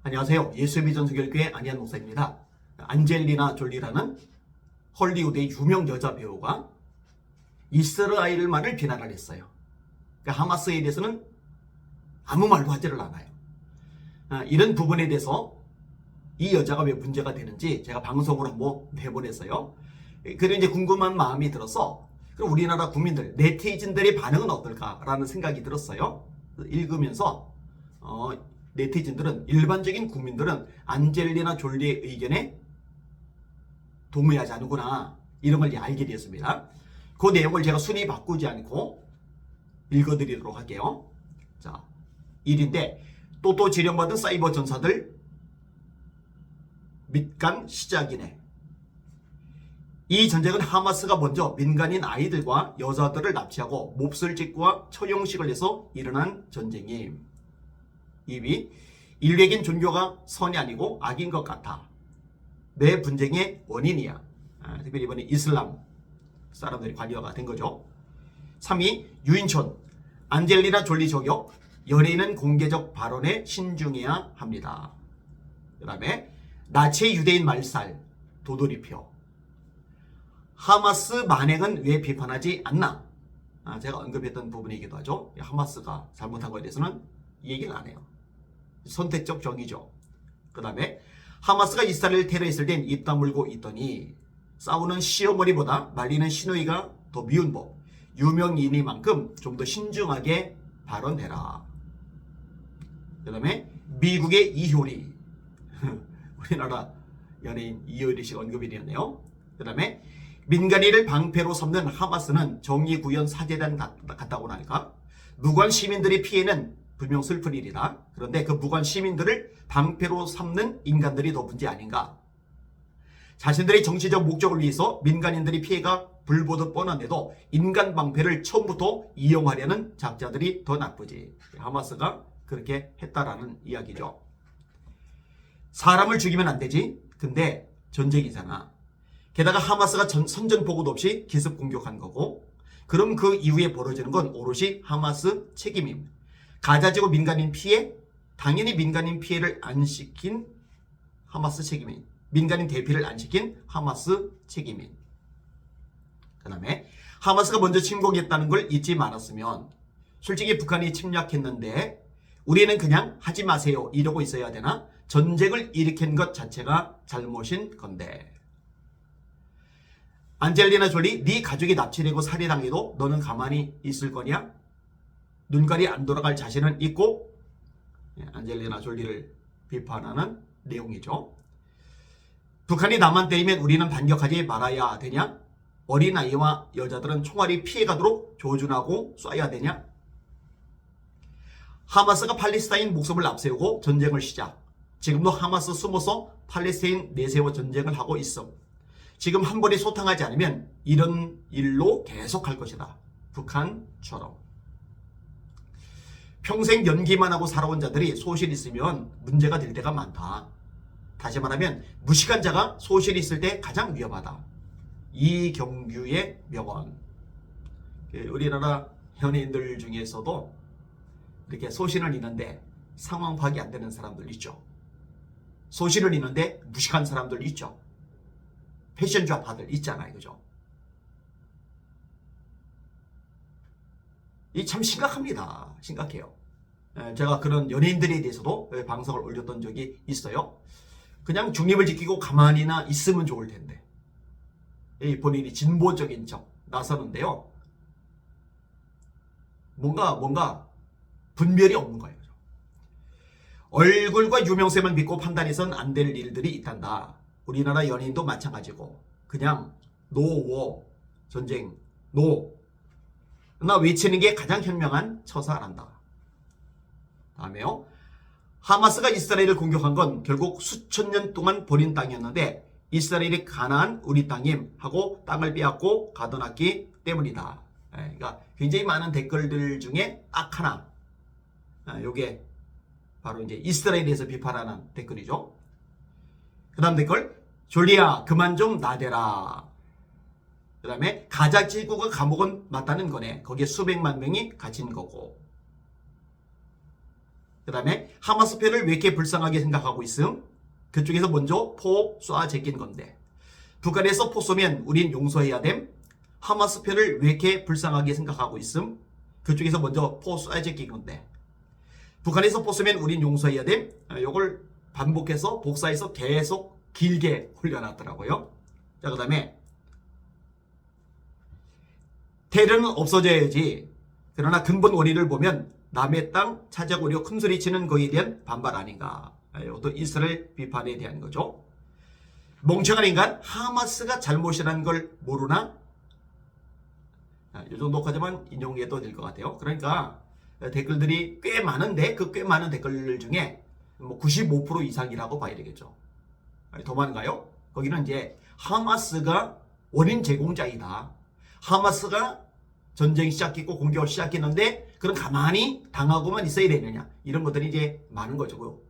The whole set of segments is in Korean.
안녕하세요. 예수의 비전 선교회 안희한 목사입니다. 안젤리나 졸리라는 헐리우드의 유명 여자 배우가 이스라엘만을 비난을 했어요. 그러니까 하마스에 대해서는 아무 말도 하지를 않아요. 이런 부분에 대해서 이 여자가 왜 문제가 되는지 제가 방송으로 한번 내보냈어요. 그래서 이제 궁금한 마음이 들어서 그럼 우리나라 국민들, 네티즌들의 반응은 어떨까라는 생각이 들었어요. 읽으면서 네티즌들은, 일반적인 국민들은 안젤리나 졸리의 의견에 동의하지 않는구나, 이런 걸 알게 되었습니다. 그 내용을 제가 순위 바꾸지 않고 읽어드리도록 할게요. 자, 1인데 또 지령받은 사이버 전사들 밑간 시작이네. 이 전쟁은 하마스가 먼저 민간인 아이들과 여자들을 납치하고 몹쓸 짓과 처형식을 해서 일어난 전쟁임. 2위, 인류에겐 종교가 선이 아니고 악인 것 같아. 매 분쟁의 원인이야. 특별히 이번에 이슬람 사람들이 관여가 된 거죠. 3위, 유인촌, 안젤리나 졸리 저격, 연예인은 공개적 발언에 신중해야 합니다. 그 다음에 나치의 유대인 말살, 도돌이표. 하마스 만행은 왜 비판하지 않나? 제가 언급했던 부분이기도 하죠. 하마스가 잘못한 것에 대해서는 이 얘기를 안 해요. 선택적 정의죠. 그 다음에 하마스가 이스라엘을 테러했을 땐 입 다물고 있더니 싸우는 시어머니보다 말리는 시누이가 더 미운 법. 유명인이만큼 좀 더 신중하게 발언해라. 그 다음에 미국의 이효리, 우리나라 연예인 이효리 씨가 언급이 되었네요. 그 다음에 민간인을 방패로 삼는 하마스는 정의구현 사제단 같다고 하니까 무관 시민들의 피해는 분명 슬픈 일이다. 그런데 그 무관 시민들을 방패로 삼는 인간들이 더 문제 아닌가. 자신들의 정치적 목적을 위해서 민간인들의 피해가 불보듯 뻔한데도 인간 방패를 처음부터 이용하려는 작자들이 더 나쁘지. 하마스가 그렇게 했다라는 이야기죠. 사람을 죽이면 안 되지. 근데 전쟁이잖아. 게다가 하마스가 선전포고도 없이 기습 공격한 거고, 그럼 그 이후에 벌어지는 건 오롯이 하마스 책임임. 가자지구 민간인 피해, 당연히 민간인 피해를 안 시킨 하마스 책임인. 민간인 대피를 안 시킨 하마스 책임인. 그 다음에 하마스가 먼저 침공했다는 걸 잊지 말았으면, 솔직히 북한이 침략했는데 우리는 그냥 하지 마세요 이러고 있어야 되나? 전쟁을 일으킨 것 자체가 잘못인 건데. 안젤리나 졸리, 네 가족이 납치되고 살해당해도 너는 가만히 있을 거냐? 눈깔이 안 돌아갈 자신은 있고. 안젤리나 졸리를 비판하는 내용이죠. 북한이 나만 때리면 우리는 반격하지 말아야 되냐? 어린아이와 여자들은 총알이 피해가도록 조준하고 쏴야 되냐? 하마스가 팔레스타인 목숨을 앞세우고 전쟁을 시작. 지금도 하마스 숨어서 팔레스타인 내세워 전쟁을 하고 있어. 지금 한 번에 소탕하지 않으면 이런 일로 계속할 것이다. 북한처럼. 평생 연기만 하고 살아온 자들이 소실 있으면 문제가 될 때가 많다. 다시 말하면 무식한 자가 소실 있을 때 가장 위험하다. 이경규의 명언. 우리나라 연예인들 중에서도 이렇게 소신은 있는데 상황 파악이 안 되는 사람들 있죠. 소신은 있는데 무식한 사람들 있죠. 패션 좌파들 있잖아요. 그죠? 이 참 심각합니다. 심각해요. 제가 그런 연예인들에 대해서도 방송을 올렸던 적이 있어요. 그냥 중립을 지키고 가만히나 있으면 좋을 텐데 본인이 진보적인 척 나서는데요. 뭔가 분별이 없는 거예요. 얼굴과 유명세만 믿고 판단해서는 안 될 일들이 있단다. 우리나라 연예인도 마찬가지고 그냥 노워 전쟁 노 나 외치는 게 가장 현명한 처사란다. 다음에요. 하마스가 이스라엘을 공격한 건 결국 수천 년 동안 버린 땅이었는데 이스라엘이 가나안 우리 땅임 하고 땅을 빼앗고 가둬놨기 때문이다. 그러니까 굉장히 많은 댓글들 중에 딱 하나, 요게 바로 이제 이스라엘에 대해서 비판하는 댓글이죠. 그 다음 댓글, 졸리야 그만 좀 나대라. 그 다음에 가자 지구가 감옥은 맞다는 거네. 거기에 수백만 명이 갇힌 거고. 그 그 다음에 하마스 편을 왜 이렇게 불쌍하게 생각하고 있음? 그쪽에서 먼저 포 쏴 제낀 건데 북한에서 포 쏘면 우린 용서해야 됨? 하마스 편을 왜 이렇게 불쌍하게 생각하고 있음? 그쪽에서 먼저 포 쏴 제낀 건데 북한에서 포 쏘면 우린 용서해야 됨? 이걸 반복해서 복사해서 계속 길게 올려놨더라고요. 자, 그 다음에 테러는 없어져야지. 그러나 근본 원인을 보면 남의 땅 차지하고려 큰소리치는 거에 대한 반발 아닌가. 이것도 이스라엘 비판에 대한 거죠. 멍청한 인간 하마스가 잘못이라는 걸 모르나? 이 정도까지만 인용해도 될 것 같아요. 그러니까 댓글들이 꽤 많은데 그 꽤 많은 댓글 중에 뭐 95% 이상이라고 봐야 되겠죠. 더 많은가요? 거기는 이제 하마스가 원인 제공자이다. 하마스가 전쟁 시작했고 공격을 시작했는데 그럼 가만히 당하고만 있어야 되느냐. 이런 것들이 이제 많은 거죠.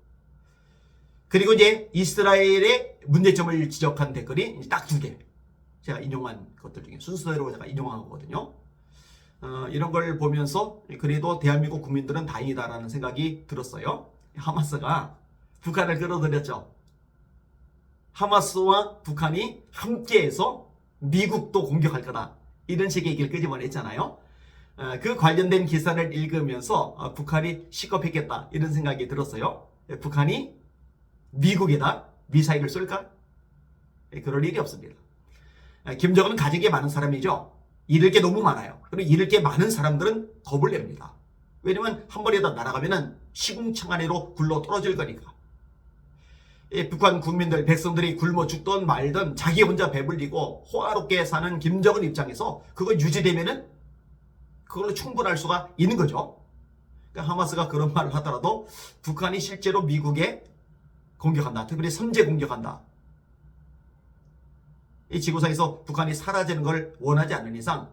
그리고 이제 이스라엘의 문제점을 지적한 댓글이 딱 2개. 제가 인용한 것들 중에 순서대로 제가 인용한 거거든요. 이런 걸 보면서 그래도 대한민국 국민들은 다행이다라는 생각이 들었어요. 하마스가 북한을 끌어들였죠. 하마스와 북한이 함께해서 미국도 공격할 거다. 이런 식의 얘기를 끄집어냈잖아요. 그 관련된 기사를 읽으면서 북한이 시겁했겠다. 이런 생각이 들었어요. 북한이 미국에다 미사일을 쏠까? 그럴 일이 없습니다. 김정은은 가진 게 많은 사람이죠. 잃을 게 너무 많아요. 그리고 잃을 게 많은 사람들은 겁을 냅니다. 왜냐면 한 번에다 날아가면 시궁창안으로 굴러 떨어질 거니까. 북한 국민들, 백성들이 굶어 죽던 말든 자기 혼자 배불리고 호화롭게 사는 김정은 입장에서 그거 유지되면은 그걸로 충분할 수가 있는 거죠. 그러니까 하마스가 그런 말을 하더라도 북한이 실제로 미국에 공격한다. 특별히 선제 공격한다. 이 지구상에서 북한이 사라지는 걸 원하지 않는 이상,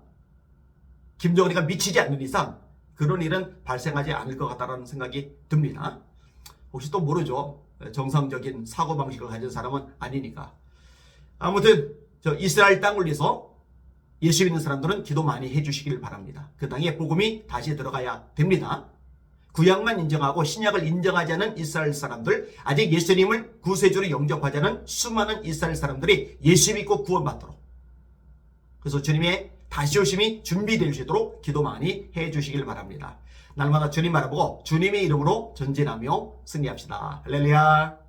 김정은이가 미치지 않는 이상 그런 일은 발생하지 않을 것 같다는 생각이 듭니다. 혹시 또 모르죠. 정상적인 사고방식을 가진 사람은 아니니까. 아무튼 저 이스라엘 땅을 위해서 예수 믿는 사람들은 기도 많이 해주시길 바랍니다. 그 땅에 복음이 다시 들어가야 됩니다. 구약만 인정하고 신약을 인정하지 않은 이스라엘 사람들, 아직 예수님을 구세주로 영접하지 않은 수많은 이스라엘 사람들이 예수 믿고 구원받도록, 그래서 주님의 다시 오심이 준비될 수 있도록 기도 많이 해주시길 바랍니다. 날마다 주님 바라보고 주님의 이름으로 전진하며 승리합시다. 할렐루야.